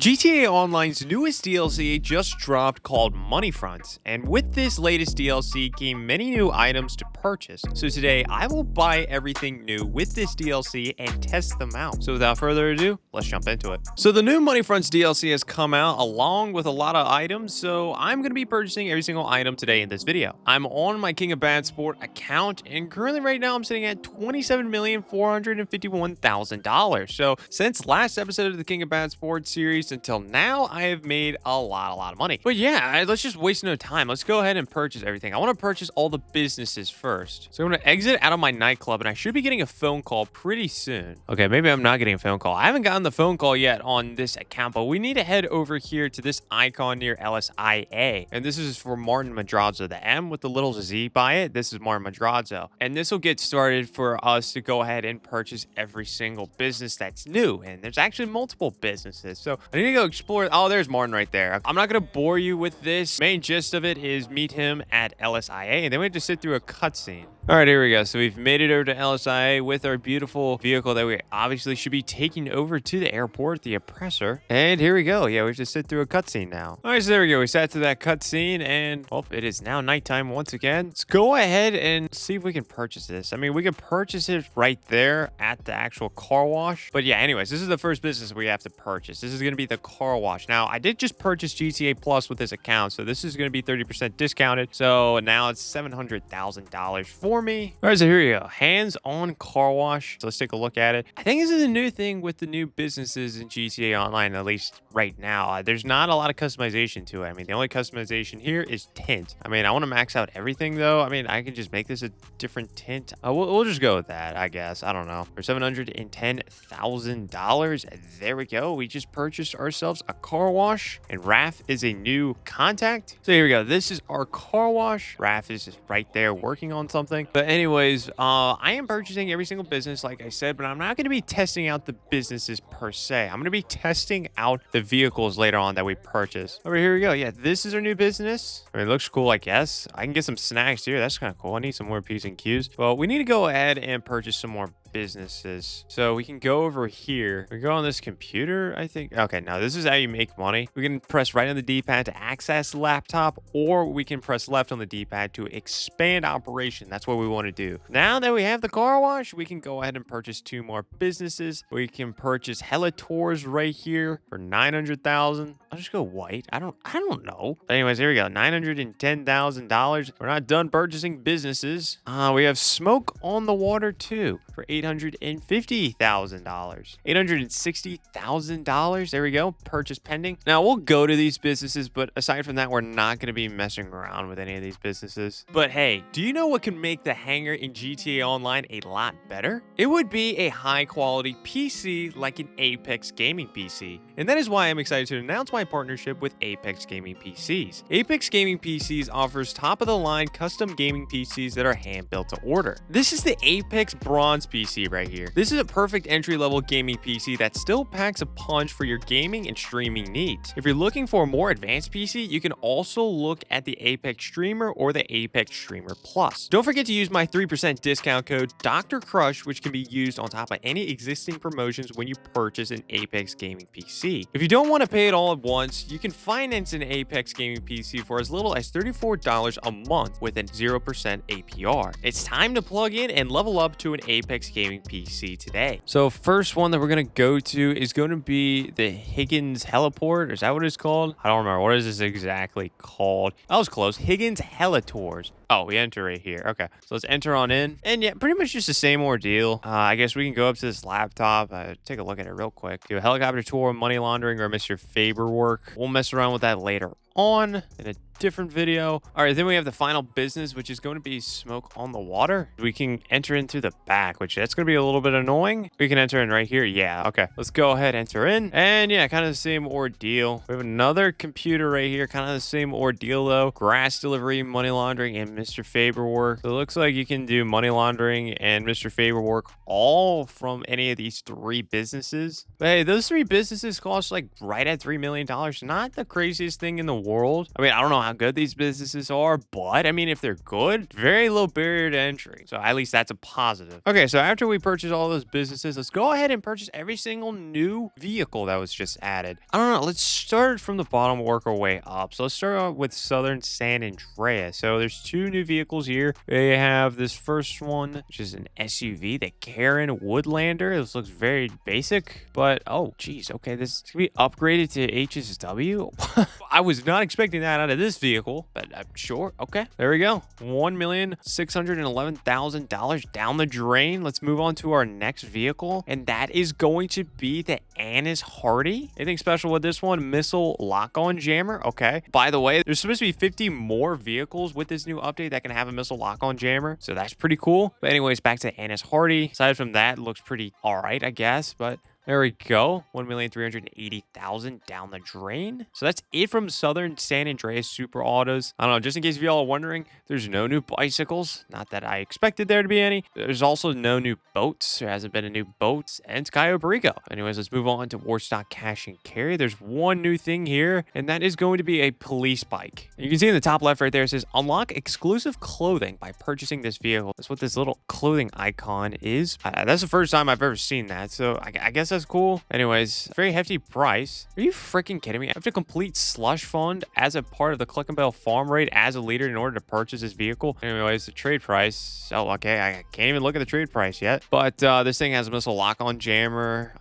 GTA Online's newest DLC just dropped called Moneyfront, and with this latest DLC came many new items to purchase. So today I will buy everything new with this DLC and test them out. So without further ado, let's jump into it. So the new Moneyfronts DLC has come out along with a lot of items, so I'm going to be purchasing every single item today in this video. I'm on my King of Bad Sport account, and currently right now I'm sitting at $27,451,000. So since last episode of the King of Bad Sport series until now, I have made a lot of money. But yeah, let's just waste no time. Let's go ahead and purchase everything. I want to purchase all the businesses first. So I'm going to exit out of my nightclub, and I should be getting a phone call pretty soon. Okay, maybe I'm not getting a phone call. I haven't gotten the phone call yet on this account, but we need to head over here to this icon near LSIA. And this is for Martin Madrazo. The M with the little Z by it, this is Martin Madrazo. And this will get started for us to go ahead and purchase every single business that's new. And there's actually multiple businesses. So I need to go explore. Oh, there's Martin right there. I'm not going to bore you with this. Main gist of it is meet him at LSIA, and then we have to sit through a cutscene. All right, here we go. So we've made it over to LSIA with our beautiful vehicle that we obviously should be taking over to the airport, the Oppressor. And here we go. Yeah, we have to sit through a cutscene now. All right, so there we go. We sat through that cutscene, and well, it is now nighttime once again. Let's go ahead and see if we can purchase this. I mean, we can purchase it right there at the actual car wash. But yeah, anyways, this is the first business we have to purchase. This is going to be the car wash. Now, I did just purchase GTA Plus with this account, so this is going to be 30% discounted. So now it's $700,000 for me. All right, so here we go. Hands-on car wash. So let's take a look at it. I think this is a new thing with the new businesses in GTA Online, at least right now. There's not a lot of customization to it. I mean, the only customization here is tint. I mean, I want to max out everything, though. I mean, I can just make this a different tint. We'll just go with that, I guess. I don't know. For $710,000, there we go. We just purchased ourselves a car wash, and Raph is a new contact. So here we go. This is our car wash. Raph is just right there working on something. But anyways, I am purchasing every single business, like I said, but I'm not going to be testing out the businesses per se. I'm going to be testing out the vehicles later on that we purchase. Over here we go. Yeah, this is our new business. I mean, it looks cool, I guess. I can get some snacks here. That's kind of cool. I need some more P's and Q's. Well, we need to go ahead and purchase some more businesses. So we can go over here. We go on this computer, I think. Okay, now this is how you make money. We can press right on the D-pad to access the laptop, or we can press left on the D-pad to expand operation. That's what we want to do. Now that we have the car wash, we can go ahead and purchase two more businesses. We can purchase Hella Tours right here for $900,000. I'll just go white. I don't know. But anyways, here we go. $910,000. We're not done purchasing businesses. We have Smoke on the Water too for $850,000. $860,000. There we go. Purchase pending. Now we'll go to these businesses, but aside from that, we're not going to be messing around with any of these businesses. But hey, do you know what can make the hangar in GTA Online a lot better? It would be a high quality PC like an Apex Gaming PC. And that is why I'm excited to announce my partnership with Apex Gaming PCs. Apex Gaming PCs offers top of the line custom gaming PCs that are hand built to order. This is the Apex Bronze PC right here. This is a perfect entry-level gaming PC that still packs a punch for your gaming and streaming needs. If you're looking for a more advanced PC, you can also look at the Apex Streamer or the Apex Streamer Plus. Don't forget to use my 3% discount code Dr. Crush, which can be used on top of any existing promotions when you purchase an Apex Gaming PC. If you don't want to pay it all at once, you can finance an Apex Gaming PC for as little as $34 a month with a 0% APR. It's time to plug in and level up to an Apex Gaming PC today. So first one that we're going to go to is going to be the Higgins Heliport. Is that what it's called? I don't remember. What is this exactly called? That was close. Higgins Helitours. Oh, we enter right here. Okay, so let's enter on in. And yeah, pretty much just the same ordeal. I guess we can go up to this laptop, take a look at it real quick. Do a helicopter tour, money laundering, or Mr. Faber work. We'll mess around with that later on in a different video. All right, then we have the final business, which is going to be Smoke on the Water. We can enter in through the back, which that's going to be a little bit annoying. We can enter in right here. Yeah, okay. Let's go ahead, enter in. And yeah, kind of the same ordeal. We have another computer right here, kind of the same ordeal though. Grass delivery, money laundering, and Mr. Faber work. So it looks like you can do money laundering and Mr. Faber work all from any of these three businesses. But hey, those three businesses cost like right at $3 million. Not the craziest thing in the world. I mean, I don't know how how good these businesses are, but I mean, if they're good, very low barrier to entry. So at least that's a positive. Okay, so after we purchase all those businesses, let's go ahead and purchase every single new vehicle that was just added. I don't know. Let's start from the bottom, work our way up. So let's start out with Southern San Andreas. So there's two new vehicles here. We have this first one, which is an SUV, the Karen Woodlander. This looks very basic, but oh, geez. Okay, this can be upgraded to HSW. I was not expecting that out of this vehicle, but I'm sure. Okay, there we go. $1,611,000 down the drain. Let's move on to our next vehicle, and that is going to be the Annis Hardy. Anything special with this one? Missile lock-on jammer. Okay. By the way, there's supposed to be 50 more vehicles with this new update that can have a missile lock-on jammer, so that's pretty cool. But anyways, back to Annis Hardy. Aside from that, it looks pretty all right, I guess, but there we go. $1,380,000 down the drain. So that's it from Southern San Andreas Super Autos. I don't know, just in case of y'all are wondering, there's no new bicycles. Not that I expected there to be any. There's also no new boats. There hasn't been a new boat since Cayo Perico. Anyways, let's move on to Warstock Cash and Carry. There's one new thing here, and that is going to be a police bike. You can see in the top left right there, it says unlock exclusive clothing by purchasing this vehicle. That's what this little clothing icon is. That's the first time I've ever seen that, so I guess that's cool. Anyways, very hefty price. Are you freaking kidding me? I have to complete slush fund as a part of the Cluckenbell farm raid as a leader in order to purchase this vehicle. Anyways, the trade price. Oh, okay. I can't even look at the trade price yet. But this thing has a missile lock-on jammer.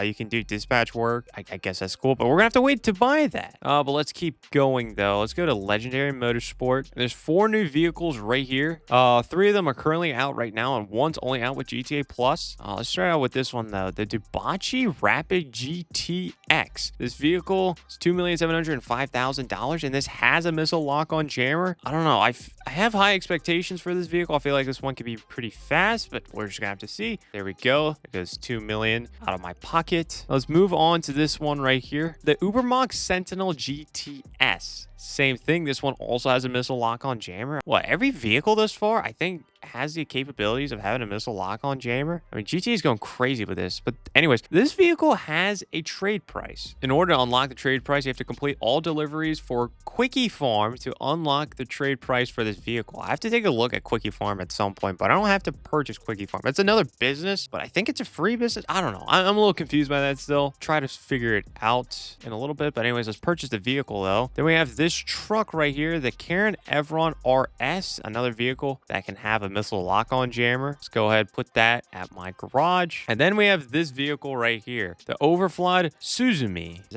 You can do dispatch work. I guess that's cool, but we're gonna have to wait to buy that. But let's keep going though. Let's go to Legendary Motorsport. There's 4 new vehicles right here. 3 of them are currently out right now, and one's only out with GTA Plus. Let's start out with this one though. The Debauchee Rapid GTX. This vehicle is $2,705,000, and this has a missile lock-on jammer. I don't know. I have high expectations for this vehicle. I feel like this one could be pretty fast, but we're just gonna have to see. There we go. It goes $2 million out of my pocket. Let's move on to this one right here. The Ubermax Sentinel GTS. Same thing. This one also has a missile lock-on jammer. What, every vehicle thus far, I think, has the capabilities of having a missile lock-on jammer. I mean, GTA is going crazy with this. But anyways, this vehicle has a trade price. In order to unlock the trade price, you have to complete all deliveries for Quickie Farm to unlock the trade price for this vehicle. I have to take a look at Quickie Farm at some point, but I don't have to purchase Quickie Farm. It's another business, but I think it's a free business. I don't know. I'm a little confused by that still. Try to figure it out in a little bit. But anyways, let's purchase the vehicle though. Then we have this truck right here, the Karen Evron RS, another vehicle that can have a missile lock-on jammer. Let's go ahead and put that at my garage. And then we have this vehicle right here, the Overflood Suzumi. Is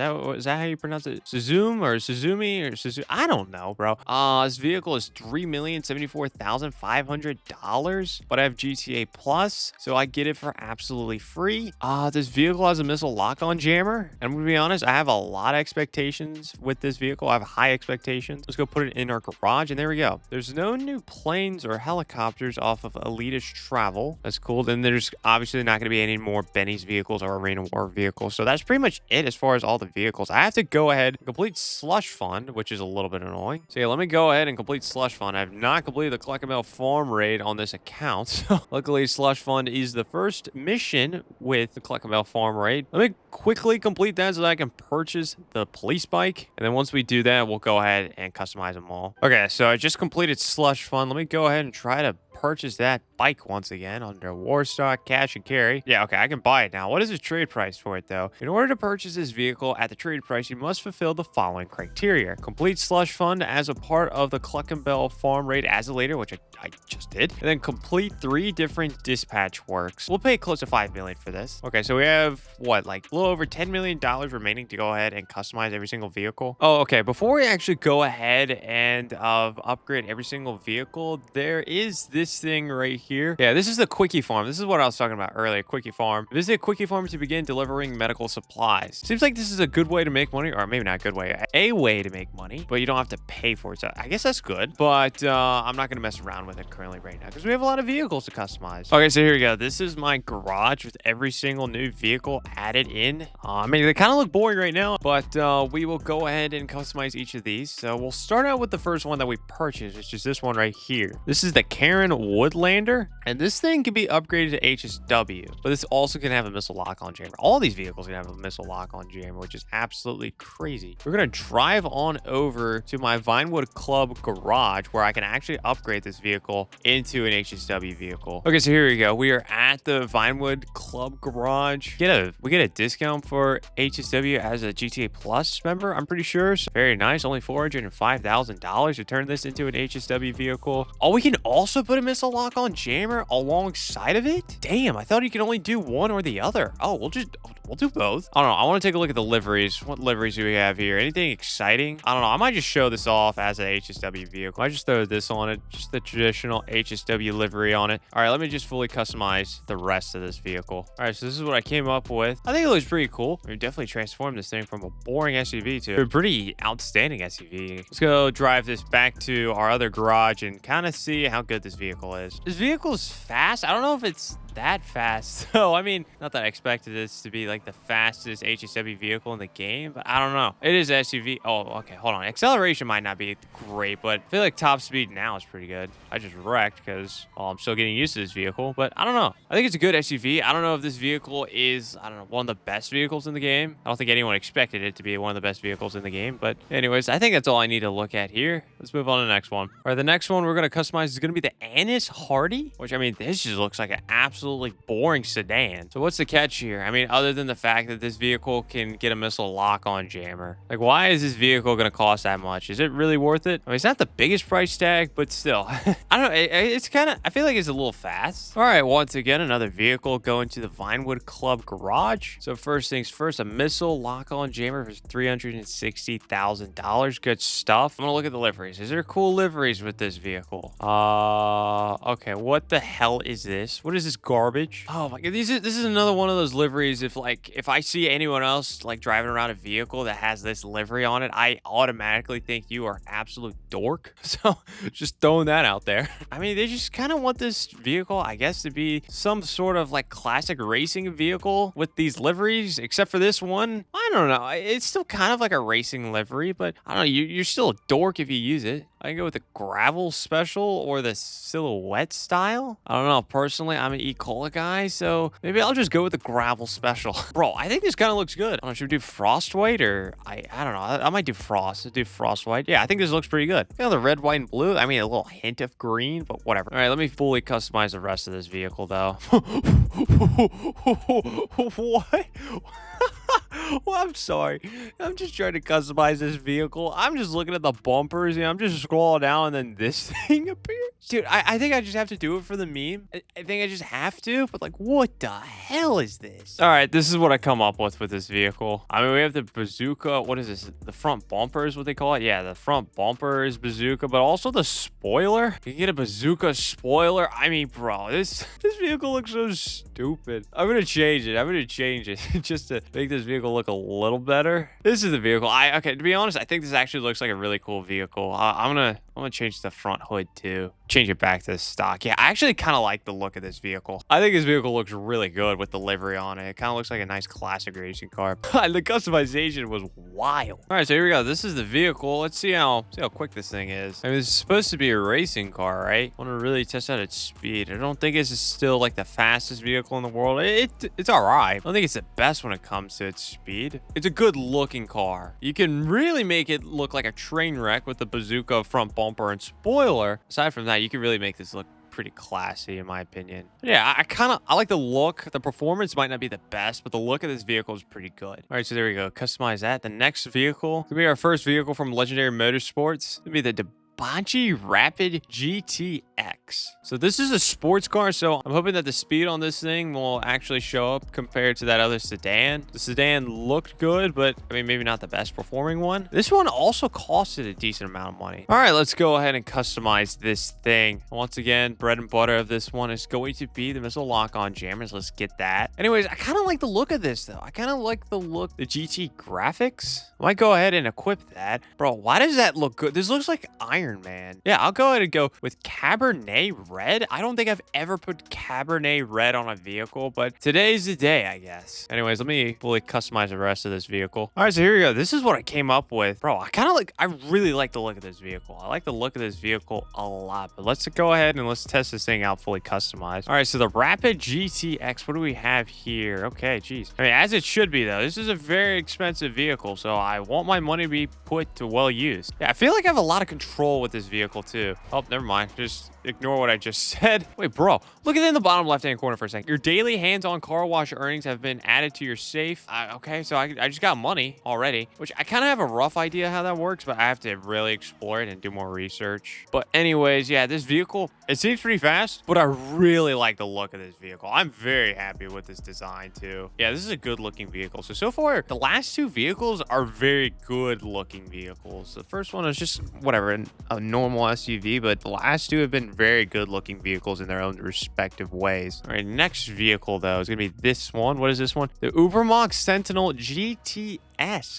that how you pronounce it? Suzumi or Suzumi or Suzumi? I don't know, bro. This vehicle is $3,074,500, but I have GTA Plus, so I get it for absolutely free. This vehicle has a missile lock-on jammer, and I'm gonna be honest, I have a lot of expectations with this vehicle. I have high expectations. Let's go put it in our garage, and there we go. There's no new planes or helicopters off of Elitist Travel. That's cool. Then there's obviously not going to be any more Benny's vehicles or Arena War vehicles. So that's pretty much it as far as all the vehicles. I have to go ahead and complete Slush Fund, which is a little bit annoying. So yeah, let me go ahead and complete Slush Fund. I have not completed the Cluckenbell farm raid on this account. So luckily, Slush Fund is the first mission with the Cluckenbell farm raid. Let me quickly complete that so that I can purchase the police bike. And then once we do that, we'll go ahead and customize them all. Okay, so I just completed Slush Fund. Let me go ahead and try to purchase that bike once again under Warstock Cash and Carry. Yeah, okay, I can buy it now. What is the trade price for it though? In order to purchase this vehicle at the trade price, you must fulfill the following criteria. Complete Slush Fund as a part of the Cluckenbell farm raid as a leader, which I just did. And then complete 3 different dispatch works. We'll pay close to $5 million for this. Okay, so we have what, like a little over $10 million remaining to go ahead and customize every single vehicle. Oh, okay, before we actually go ahead and upgrade every single vehicle, there is this thing right here. Yeah, this is the Quickie Farm. This is what I was talking about earlier, Quickie Farm. Visit Quickie Farm to begin delivering medical supplies. Seems like this is a good way to make money, or maybe not a good way, a way to make money, but you don't have to pay for it. So I guess that's good, but I'm not going to mess around with it currently right now because we have a lot of vehicles to customize. Okay, so here we go. This is my garage with every single new vehicle added in. I mean, they kind of look boring right now, but we will go ahead and customize each of these. So we'll start out with the first one that we purchased, which is this one right here. This is the Karen Woodlander. And this thing can be upgraded to HSW, but this also can have a missile lock-on jammer. All these vehicles can have a missile lock-on jammer, which is absolutely crazy. We're going to drive on over to my Vinewood Club garage where I can actually upgrade this vehicle into an HSW vehicle. Okay, so here we go. We are at the Vinewood Club garage. We get a discount for HSW as a GTA Plus member, I'm pretty sure. So very nice. Only $405,000 to turn this into an HSW vehicle. Oh, we can also put a missile lock-on jammer alongside of it? Damn, I thought you could only do one or the other. Oh, we'll do both. I don't know. I want to take a look at the liveries. What liveries do we have here? Anything exciting? I don't know. I might just show this off as an HSW vehicle. I just throw this on it. Just the traditional HSW livery on it. All right, let me just fully customize the rest of this vehicle. All right, so this is what I came up with. I think it looks pretty cool. We definitely transformed this thing from a boring SUV to a pretty outstanding SUV. Let's go drive this back to our other garage and kind of see how good this vehicle is. This vehicle is fast. I don't know if it's that fast. So, I mean, not that I expected this to be like the fastest HSW vehicle in the game, but I don't know. It is SUV. Oh, okay, hold on. Acceleration might not be great, but I feel like top speed now is pretty good. I just wrecked because I'm still getting used to this vehicle, but I don't know. I think it's a good SUV. I don't know if this vehicle is, I don't know, one of the best vehicles in the game. I don't think anyone expected it to be one of the best vehicles in the game, but anyways, I think that's all I need to look at here. Let's move on to the next one. All right, the next one we're going to customize is going to be the Annis Hardy, which, I mean, this just looks like an absolutely boring sedan. So what's the catch here? I mean, other than the fact that this vehicle can get a missile lock-on jammer. Like, why is this vehicle going to cost that much? Is it really worth it? I mean, it's not the biggest price tag, but still. I don't know. It's kind of, I feel like it's a little fast. All right, once again, another vehicle going to the Vinewood Club garage. So first things first, a missile lock-on jammer for $360,000. Good stuff. I'm going to look at the liveries. Is there cool liveries with this vehicle? Okay, what the hell is this? What is this garbage? Oh my god, this is another one of those liveries. If I see anyone else like driving around a vehicle that has this livery on it, I automatically think you are absolute dork. So just throwing that out there. I mean, they just kind of want this vehicle, I guess, to be some sort of like classic racing vehicle with these liveries, except for this one. I don't know. It's still kind of like a racing livery, but I don't know. You're still a dork if you use it. I can go with the gravel special or the silhouette style. I don't know. Personally, I'm an E-Cola guy, so maybe I'll just go with the gravel special. Bro, I think this kind of looks good. I don't know, should we do frost white or I don't know. I might do frost. Let's do frost white. Yeah, I think this looks pretty good. You know, the red, white, and blue. I mean, a little hint of green, but whatever. All right, let me fully customize the rest of this vehicle, though. What? Well, I'm sorry. I'm just trying to customize this vehicle. I'm just looking at the bumpers, I'm just scrolling down and then this thing appears. Dude, I think I just have to do it for the meme. I think I just have to, but like, what the hell is this? All right, this is what I come up with this vehicle. I mean, we have the bazooka. What is this? The front bumper is what they call it. Yeah, the front bumper is bazooka, but also the spoiler. You can get a bazooka spoiler. I mean, bro, this vehicle looks so stupid. I'm going to change it. Just to make this vehicle look a little better. This is the vehicle. Okay, to be honest, I think this actually looks like a really cool vehicle. I'm gonna change the front hood too. Change it back to stock. Yeah, I actually kind of like the look of this vehicle. I think this vehicle looks really good with the livery on it. It kind of looks like a nice classic racing car. The customization was wild. All right, so here we go. This is the vehicle. Let's see how quick this thing is. I mean, this is supposed to be a racing car, right? I want to really test out its speed. I don't think this is still like the fastest vehicle in the world. It's all right. I don't think it's the best when it comes to its speed. It's a good looking car. You can really make it look like a train wreck with the bazooka front bumper and spoiler. Aside from that, you can really make this look pretty classy in my opinion. But yeah, I like the look. The performance might not be the best, but the look of this vehicle is pretty good. All right, so there we go. Customize that. The next vehicle could be our first vehicle from Legendary Motorsports. It'll be the Debauchee Rapid GTX. So this is a sports car, so I'm hoping that the speed on this thing will actually show up compared to that other sedan. The sedan looked good, but I mean, maybe not the best performing one. This one also costed a decent amount of money. All right, let's go ahead and customize this thing. Once again, bread and butter of this one is going to be the missile lock-on jammers. Let's get that. Anyways, I kind of like the look of this though. I kind of like the look, the GT graphics. I might go ahead and equip that. Bro, why does that look good? This looks like Iron Iron Man. Yeah, I'll go ahead and go with Cabernet Red. I don't think I've ever put Cabernet Red on a vehicle, but today's the day, I guess. Anyways, let me fully customize the rest of this vehicle. All right, so here we go. This is what I came up with. Bro, I really like the look of this vehicle. I like the look of this vehicle a lot, but let's go ahead and let's test this thing out fully customized. All right, so the Rapid GTX, what do we have here? Okay, geez. I mean, as it should be, though. This is a very expensive vehicle, so I want my money to be put to well used. Yeah, I feel like I have a lot of control with this vehicle, too. Oh, never mind. Just ignore what I just said. Wait, bro, look at it in the bottom left-hand corner for a second. Your daily hands-on car wash earnings have been added to your safe. Okay, so I just got money already, which I kind of have a rough idea how that works, but I have to really explore it and do more research. But anyways, yeah, this vehicle, it seems pretty fast, but I really like the look of this vehicle. I'm very happy with this design, too. Yeah, this is a good-looking vehicle. So far, the last two vehicles are very good-looking vehicles. The first one is just, whatever, a normal SUV, but the last two have been very good-looking vehicles in their own respective ways. All right, next vehicle, though, is going to be this one. What is this one? The Ubermax Sentinel GTS.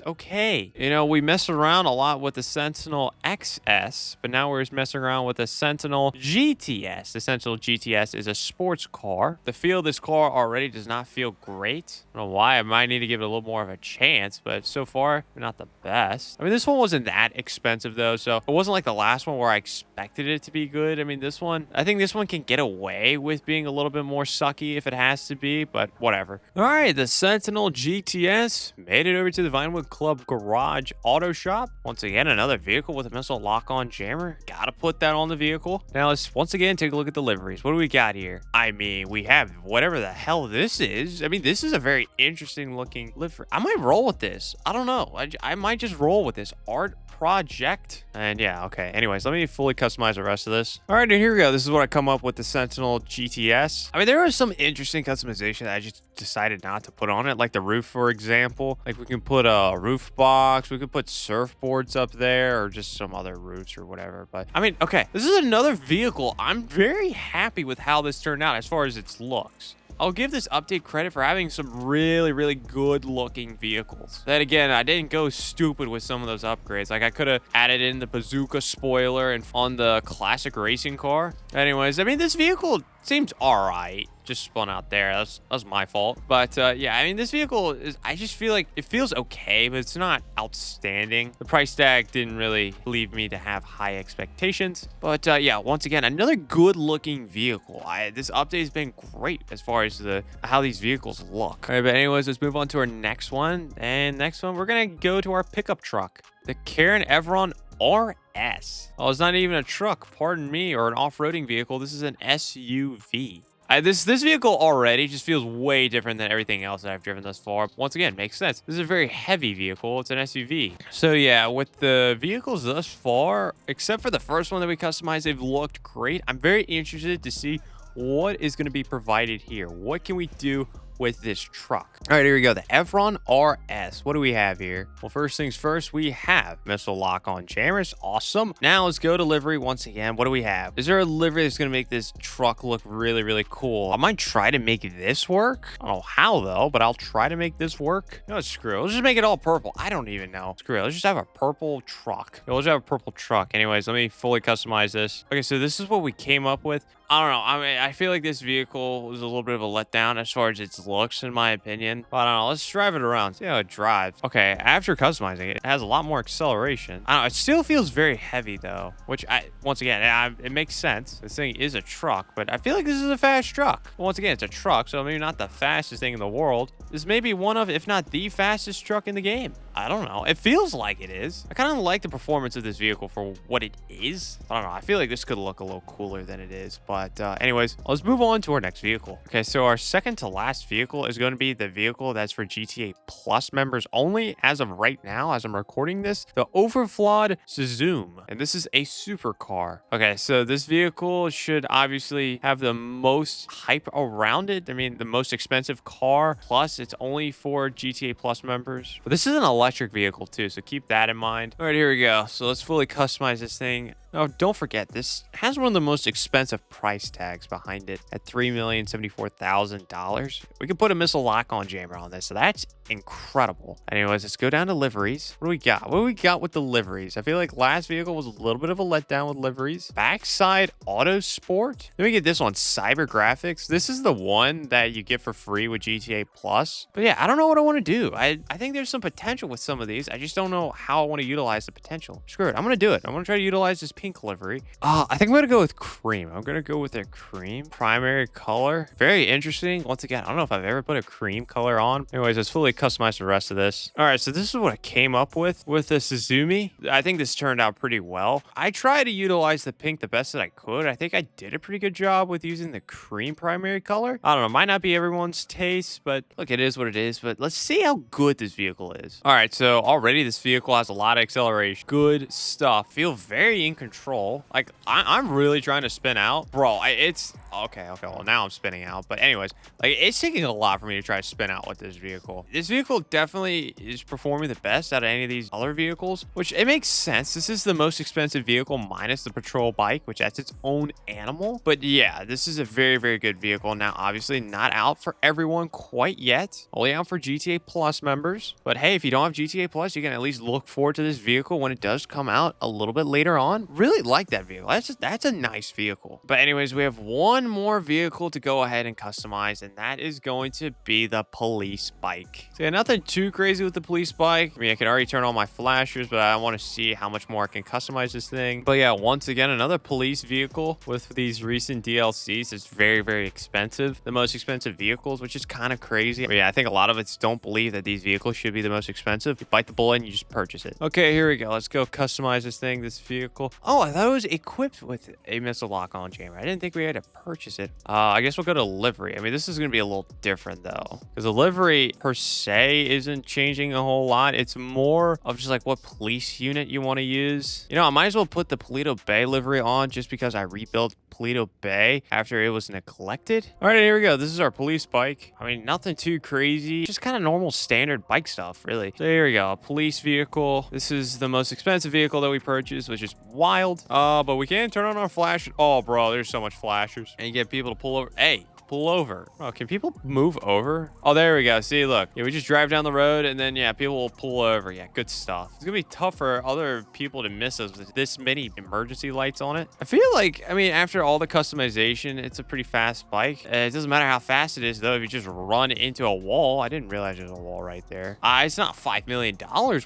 Okay. You know, we mess around a lot with the Sentinel XS, but now we're messing around with the Sentinel GTS. The Sentinel GTS is a sports car. The feel of this car already does not feel great. I don't know why. I might need to give it a little more of a chance, but so far, not the best. I mean, this one wasn't that expensive, though, so it wasn't like the last one where I expected it to be good. I mean, this one, I think this one can get away with being a little bit more sucky if it has to be, but whatever. All right, the Sentinel GTS made it over to the Vinewood Club Garage Auto Shop. Once again, another vehicle with a missile lock-on jammer. Gotta put that on the vehicle. Now let's once again take a look at the liveries. What do we got here? I mean, we have whatever the hell this is. I mean, this is a very interesting looking livery. I might roll with this. I don't know. I might just roll with this. Art Project. And yeah, okay. Anyways, let me fully customize the rest of this. All right, and here we go. This is what I come up with the Sentinel GTS. I mean, there was some interesting customization that I just decided not to put on it, like the roof, for example. Like we can put a roof box, we could put surfboards up there, or just some other roofs or whatever. But I mean, okay, this is another vehicle. I'm very happy with how this turned out as far as its looks. I'll give this update credit for having some really, really good looking vehicles. Then again, I didn't go stupid with some of those upgrades. Like I could have added in the bazooka spoiler and on the classic racing car. Anyways, I mean, this vehicle seems all right. Just spun out there. That's my fault. But yeah, I mean, this vehicle is, I just feel like it feels okay, but it's not outstanding. The price tag didn't really leave me to have high expectations. But yeah, once again, another good looking vehicle. This update has been great as far as how these vehicles look. All right, but anyways, let's move on to our next one. And next one, we're gonna go to our pickup truck, the Karen Evron RS. Oh, it's not even a truck, pardon me, or an off-roading vehicle. This is an SUV. This vehicle already just feels way different than everything else that I've driven thus far. Once again, makes sense. This is a very heavy vehicle. It's an SUV. So yeah, with the vehicles thus far, except for the first one that we customized, they've looked great. I'm very interested to see what is going to be provided here. What can we do with this truck? All right, here we go. The Evron RS. What do we have here? Well, first things first, we have missile lock-on jammers. Awesome. Now let's go to livery once again. What do we have? Is there a livery that's going to make this truck look really, really cool? I might try to make this work. I don't know how though, but I'll try to make this work. No, screw it. Let's just make it all purple. I don't even know. Screw it. Let's just have a purple truck. Let's just have a purple truck. Anyways, let me fully customize this. Okay, so this is what we came up with. I don't know. I mean, I feel like this vehicle was a little bit of a letdown as far as its looks, in my opinion. But I don't know. Let's drive it around. See how it drives. Okay, after customizing it, it has a lot more acceleration. I don't know. It still feels very heavy, though, which, once again, it makes sense. This thing is a truck, but I feel like this is a fast truck. Well, once again, it's a truck, so maybe not the fastest thing in the world. This may be one of, if not the fastest truck in the game. I don't know. It feels like it is. I kind of like the performance of this vehicle for what it is. I don't know. I feel like this could look a little cooler than it is. But anyways, let's move on to our next vehicle. Okay, so our second to last vehicle is going to be the vehicle that's for GTA Plus members only as of right now, as I'm recording this, the Overflawed Zoom. And this is a supercar. Okay, so this vehicle should obviously have the most hype around it. I mean, the most expensive car. Plus, it's only for GTA Plus members. But this is an electric vehicle too, so keep that in mind. All right, here we go. So let's fully customize this thing. Oh, don't forget, this has one of the most expensive price tags behind it at $3,074,000. We can put a missile lock-on jammer on this, so that's incredible. Anyways, let's go down to liveries. What do we got? What do we got with the liveries? I feel like last vehicle was a little bit of a letdown with liveries. Backside Auto Sport. Then we get this one, Cyber Graphics. This is the one that you get for free with GTA Plus. But yeah, I don't know what I want to do. I think there's some potential with some of these. I just don't know how I want to utilize the potential. Screw it. I'm going to do it. I'm going to try to utilize this pink livery. I think I'm going to go with cream. I'm going to go with a cream primary color. Very interesting. Once again, I don't know if I've ever put a cream color on. Anyways, let's fully customize the rest of this. All right, so this is what I came up with the Suzumi. I think this turned out pretty well. I tried to utilize the pink the best that I could. I think I did a pretty good job with using the cream primary color. I don't know. Might not be everyone's taste, but look, it is what it is. But let's see how good this vehicle is. All right, so already this vehicle has a lot of acceleration. Good stuff. Feel very in control. Like, I'm really trying to spin out. Bro, it's... Okay, well, now I'm spinning out. But anyways, like, it's taking a lot for me to try to spin out with this vehicle. This vehicle definitely is performing the best out of any of these other vehicles, which it makes sense. This is the most expensive vehicle minus the patrol bike, which that's its own animal. But yeah, this is a very, very good vehicle. Now, obviously not out for everyone quite yet. Only out for GTA Plus members. But hey, if you don't have GTA Plus, you can at least look forward to this vehicle when it does come out a little bit later on. Really like that vehicle. That's a nice vehicle. But anyways, we have one more vehicle to go ahead and customize, and that is going to be the police bike. So yeah, nothing too crazy with the police bike. I mean, I can already turn on my flashers, but I want to see how much more I can customize this thing. But yeah, once again, another police vehicle with these recent DLCs. It's very, very expensive. The most expensive vehicles, which is kind of crazy. But yeah, I think a lot of us don't believe that these vehicles should be the most expensive. You bite the bullet and you just purchase it. Okay, here we go. Let's go customize this thing, this vehicle. Oh, I thought it was equipped with a missile lock-on jammer. I didn't think we had to purchase it. I guess we'll go to livery. I mean, this is going to be a little different though, because the livery per se isn't changing a whole lot. It's more of just like what police unit you want to use. You know, I might as well put the Paleto Bay livery on just because I rebuilt Paleto Bay after it was neglected. All right, here we go. This is our police bike. I mean, nothing too crazy, just kind of normal standard bike stuff, really. So here we go, a police vehicle. This is the most expensive vehicle that we purchased, which is wild. But we can turn on our flash. Oh, bro, there's so much flashers, and you get people to pull over. Hey, pull over. Oh, can people move over? Oh, there we go. See, look. Yeah, we just drive down the road and then, yeah, people will pull over. Yeah, good stuff. It's gonna be tough for other people to miss us with this many emergency lights on it. I feel like, I mean, after all the customization, it's a pretty fast bike. It doesn't matter how fast it is, though. If you just run into a wall, I didn't realize there's a wall right there. It's not $5 million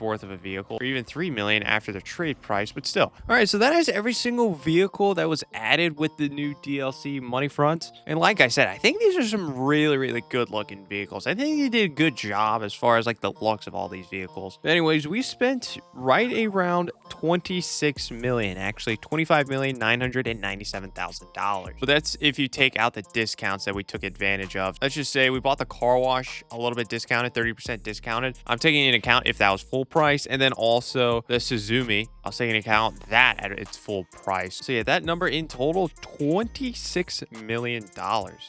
worth of a vehicle, or even $3 million after the trade price, but still. All right, so that is every single vehicle that was added with the new DLC money front. And like I said, I think these are some really, really good looking vehicles. I think they did a good job as far as like the looks of all these vehicles. But anyways, we spent right around 26 million, actually $25,997,000. But that's if you take out the discounts that we took advantage of. Let's just say we bought the car wash a little bit discounted, 30% discounted. I'm taking into account if that was full price, and then also the Suzumi, I'll take into account that at its full price. So yeah, that number in total, $26 million.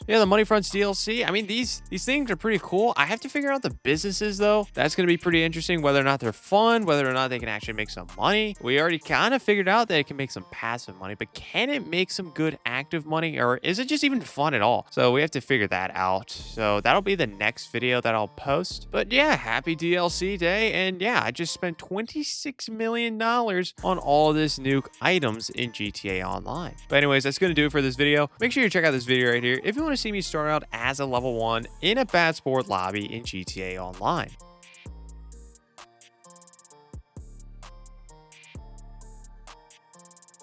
Yeah, the money fronts DLC. I mean, these things are pretty cool. I have to figure out the businesses though. That's going to be pretty interesting, whether or not they're fun, whether or not they can actually make some money. We already kind of figured out that it can make some passive money, but can it make some good active money, or is it just even fun at all? So we have to figure that out. So that'll be the next video that I'll post. But yeah, happy DLC day. And yeah, I just spent $26 million on all this nuke items in GTA Online. But anyways, that's going to do it for this video. Make sure you check out this video right here if you want to see me start out as a level 1 in a bad sport lobby in GTA Online.